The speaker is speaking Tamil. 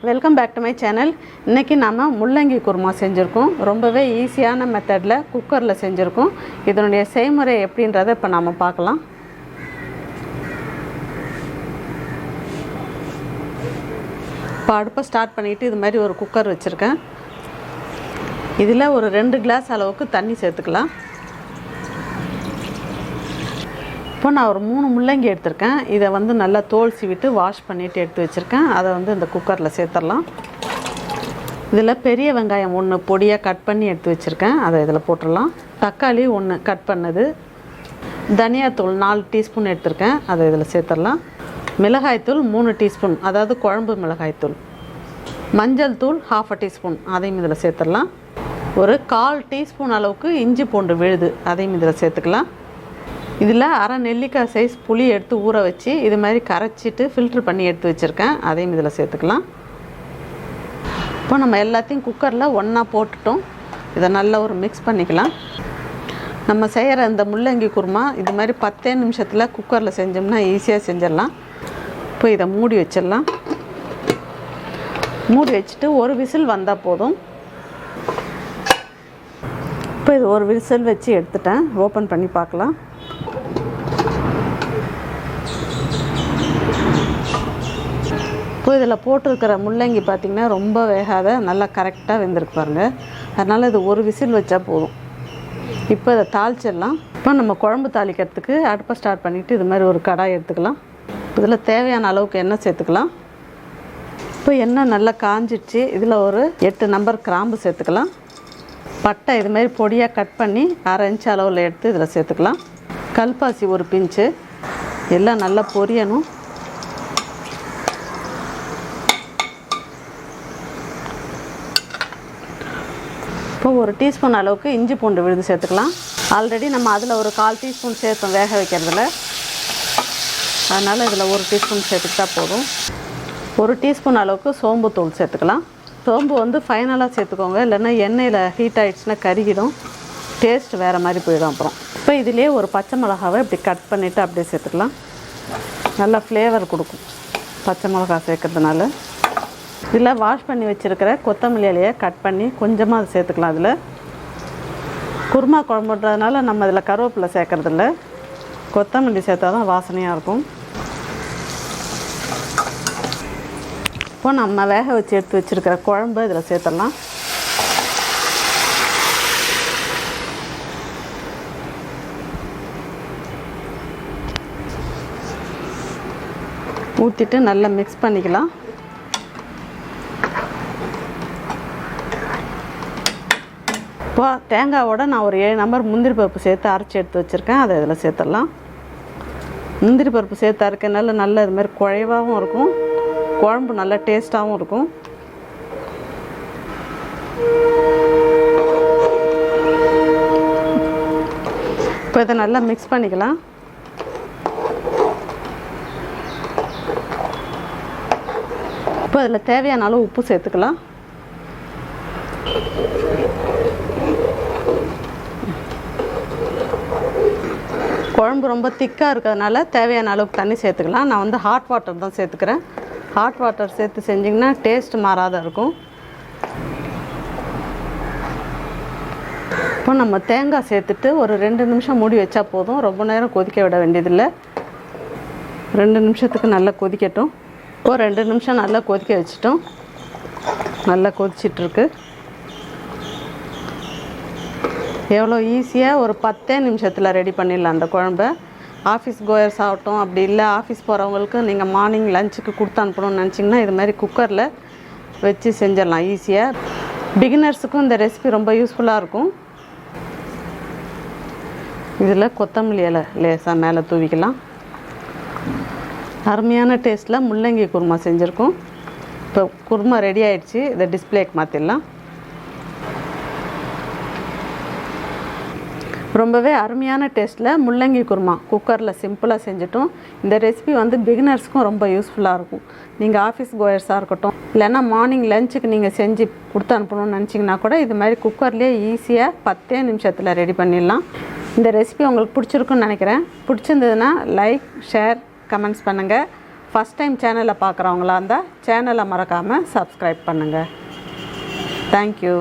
Welcome back to my channel. இன்றைக்கி நம்ம முள்ளங்கி குருமா செஞ்சுருக்கோம். ரொம்பவே ஈஸியான மெத்தடில் குக்கரில் செஞ்சுருக்கோம். இதனுடைய செய்முறை எப்படின்றத இப்போ நம்ம பார்க்கலாம். இப்போ அடுப்பை ஸ்டார்ட் பண்ணிவிட்டு இது மாதிரி ஒரு குக்கர் வச்சுருக்கேன். இதில் ஒரு 2 கிளாஸ் அளவுக்கு தண்ணி சேர்த்துக்கலாம். இப்போ நான் ஒரு 3 முள்ளங்கி எடுத்திருக்கேன். இதை நல்லா தோல் சீவிட்டு வாஷ் பண்ணிவிட்டு எடுத்து வச்சுருக்கேன். அதை இந்த குக்கரில் சேர்த்துடலாம். இதில் பெரிய வெங்காயம் 1 பொடியாக கட் பண்ணி எடுத்து வச்சுருக்கேன். அதை இதில் போட்டுடலாம். தக்காளி 1 கட் பண்ணது, தனியாத்தூள் 4 டீஸ்பூன் எடுத்திருக்கேன். அதை இதில் சேர்த்துடலாம். மிளகாய்த்தூள் 3 டீஸ்பூன், அதாவது குழம்பு மிளகாய்த்தூள். மஞ்சள் தூள் 1/2 டீஸ்பூன், அதையும் இதில் சேர்த்துடலாம். ஒரு 1/4 டீஸ்பூன் அளவுக்கு இஞ்சி பூண்டு விழுது, அதையும் இதில் சேர்த்துக்கலாம். இதில் அரை நெல்லிக்காய் சைஸ் புளி எடுத்து ஊற வச்சு இது மாதிரி கரைச்சிட்டு ஃபில்ட்ரு பண்ணி எடுத்து வச்சுருக்கேன். அதையும் இதில் சேர்த்துக்கலாம். இப்போ நம்ம எல்லாத்தையும் குக்கரில் ஒன்றா போட்டுட்டோம். இதை நல்லா ஒரு மிக்ஸ் பண்ணிக்கலாம். நம்ம செய்கிற இந்த முள்ளங்கி குருமா இது மாதிரி 10 நிமிஷத்தில் குக்கரில் செஞ்சோம்னா ஈஸியாக செஞ்சிடலாம். இப்போ இதை மூடி வச்சிடலாம். மூடி வச்சுட்டு ஒரு விசில் வந்தால் போதும். இப்போ இது ஒரு விசில் வச்சு எடுத்துட்டேன். ஓப்பன் பண்ணி பார்க்கலாம். இப்போ இதில் போட்டிருக்கிற முள்ளங்கி பார்த்திங்கன்னா ரொம்ப வேகாத, நல்லா கரெக்டாக வெந்திருக்கு பாருங்கள். அதனால் இது ஒரு விசில் வச்சா போதும். இப்போ இதை தாளிச்சிடலாம். இப்போ நம்ம குழம்பு தாளிக்கிறதுக்கு அடுப்பை ஸ்டார்ட் பண்ணிவிட்டு இது மாதிரி ஒரு கடாய் எடுத்துக்கலாம். இதில் தேவையான அளவுக்கு எண்ணெய் சேர்த்துக்கலாம். இப்போ எண்ணெய் நல்லா காஞ்சிடுச்சு. இதில் ஒரு 8 நம்பர் கிராம்பு சேர்த்துக்கலாம். பட்டை இது மாதிரி பொடியாக கட் பண்ணி 1/2 இன்ச் அளவில் எடுத்து இதில் சேர்த்துக்கலாம். கல்பாசி ஒரு பிஞ்சு, எல்லாம் நல்லா பொரியணும். இப்போ ஒரு டீஸ்பூன் அளவுக்கு இஞ்சி பூண்டு விழுது சேர்த்துக்கலாம். ஆல்ரெடி நம்ம அதில் ஒரு 1/4 டீஸ்பூன் சேர்த்தோம் வேக வைக்கிறதுல, அதனால் இதில் ஒரு டீஸ்பூன் சேர்த்துக்கிட்டா போதும். ஒரு டீஸ்பூன் அளவுக்கு சோம்பு தூள் சேர்த்துக்கலாம். சோம்பு ஃபைனலாக சேர்த்துக்கோங்க, இல்லைன்னா எண்ணெயில் ஹீட் ஆகிடுச்சுன்னா கருகிடும், டேஸ்ட் வேறு மாதிரி போயிடும். அப்புறம் இப்போ இதிலே ஒரு பச்சை மிளகாவை இப்படி கட் பண்ணிவிட்டு அப்படியே சேர்த்துக்கலாம். நல்லா ஃப்ளேவர் கொடுக்கும் பச்சை மிளகா சேர்க்கறதுனால. இதில் வாஷ் பண்ணி வச்சுருக்கிற கொத்தமல்லி இலையை கட் பண்ணி கொஞ்சமாக அதை சேர்த்துக்கலாம். அதில் குருமா குழம்புன்றதுனால நம்ம இதில் கருவேப்பிலை சேர்க்குறதில்ல, கொத்தமல்லி சேர்த்தா தான் வாசனையாக இருக்கும். இப்போ நம்ம வேக வச்சு எடுத்து வச்சுருக்கிற குழம்பு இதில் சேர்த்துடலாம். ஊற்றிட்டு நல்லா மிக்ஸ் பண்ணிக்கலாம். இப்போ தேங்காவோட நான் ஒரு 7 நம்பர் முந்திரி பருப்பு சேர்த்து அரைச்சி எடுத்து வச்சுருக்கேன். அதை இதில் சேர்த்துடலாம். முந்திரி பருப்பு சேர்த்து அரைக்கிறதுனால நல்லா இது மாதிரி குழைவாகவும் இருக்கும், குழம்பு நல்லா டேஸ்ட்டாகவும் இருக்கும். இப்போ இதை நல்லா மிக்ஸ் பண்ணிக்கலாம். இப்போ அதில் தேவையான அளவு உப்பு சேர்த்துக்கலாம். குழம்பு ரொம்ப திக்காக இருக்கிறதுனால தேவையான அளவுக்கு தண்ணி சேர்த்துக்கலாம். நான் ஹாட் வாட்டர் தான் சேர்த்துக்கிறேன். ஹாட் வாட்டர் சேர்த்து செஞ்சிங்கன்னா டேஸ்ட் மாறாத இருக்கும். இப்போ நம்ம தேங்காய் சேர்த்துட்டு ஒரு 2 நிமிஷம் மூடி வச்சா போதும். ரொம்ப நேரம் கொதிக்க விட வேண்டியதில்லை. 2 நிமிஷத்துக்கு நல்லா கொதிக்கட்டும். இப்போ 2 நிமிஷம் நல்லா கொதிக்க வச்சிட்டோம். நல்லா கொதிச்சிட்ருக்கு. எவ்வளோ ஈஸியாக ஒரு 10 நிமிஷத்தில் ரெடி பண்ணிடலாம் அந்த குழம்ப. ஆஃபீஸ் கோயர்ஸ் ஆகட்டும், அப்படி இல்லை ஆஃபீஸ் போகிறவங்களுக்கு நீங்கள் மார்னிங் லஞ்சுக்கு கொடுத்து அனுப்பணும்னு நினச்சிங்கன்னா இது மாதிரி குக்கரில் வச்சு செஞ்சிடலாம் ஈஸியாக. பிகினர்ஸுக்கும் இந்த ரெசிபி ரொம்ப யூஸ்ஃபுல்லாக இருக்கும். இதில் கொத்தமல்லி இலை லேசாக மேலே தூவிக்கலாம். அருமையான டேஸ்ட்டில் முள்ளங்கி குருமா செஞ்சுருக்கோம். இப்போ குருமா ரெடி ஆகிடுச்சு. இதை டிஸ்பிளேக்கு மாற்றிடலாம். ரொம்பவே அருமையான டேஸ்ட்டில் முள்ளங்கி குருமா குக்கரில் சிம்பிளாக செஞ்சுட்டோம். இந்த ரெசிபி பிகினர்ஸ்க்கும் ரொம்ப யூஸ்ஃபுல்லாக இருக்கும். நீங்கள் ஆஃபீஸ் கோயர்ஸாக இருக்கட்டும், இல்லைன்னா மார்னிங் லஞ்சுக்கு நீங்கள் செஞ்சு கொடுத்து அனுப்பணும்னு நினச்சிங்கன்னா கூட இது மாதிரி குக்கர்லேயே ஈஸியாக 10 நிமிஷத்தில் ரெடி பண்ணிடலாம். இந்த ரெசிபி உங்களுக்கு பிடிச்சிருக்குன்னு நினைக்கிறேன். பிடிச்சிருந்ததுன்னா லைக், ஷேர், கமெண்ட்ஸ் பண்ணுங்கள். ஃபஸ்ட் டைம் சேனலை பார்க்குறவங்களா இருந்தால் சேனலை மறக்காமல் சப்ஸ்கிரைப் பண்ணுங்கள். தேங்க்யூ.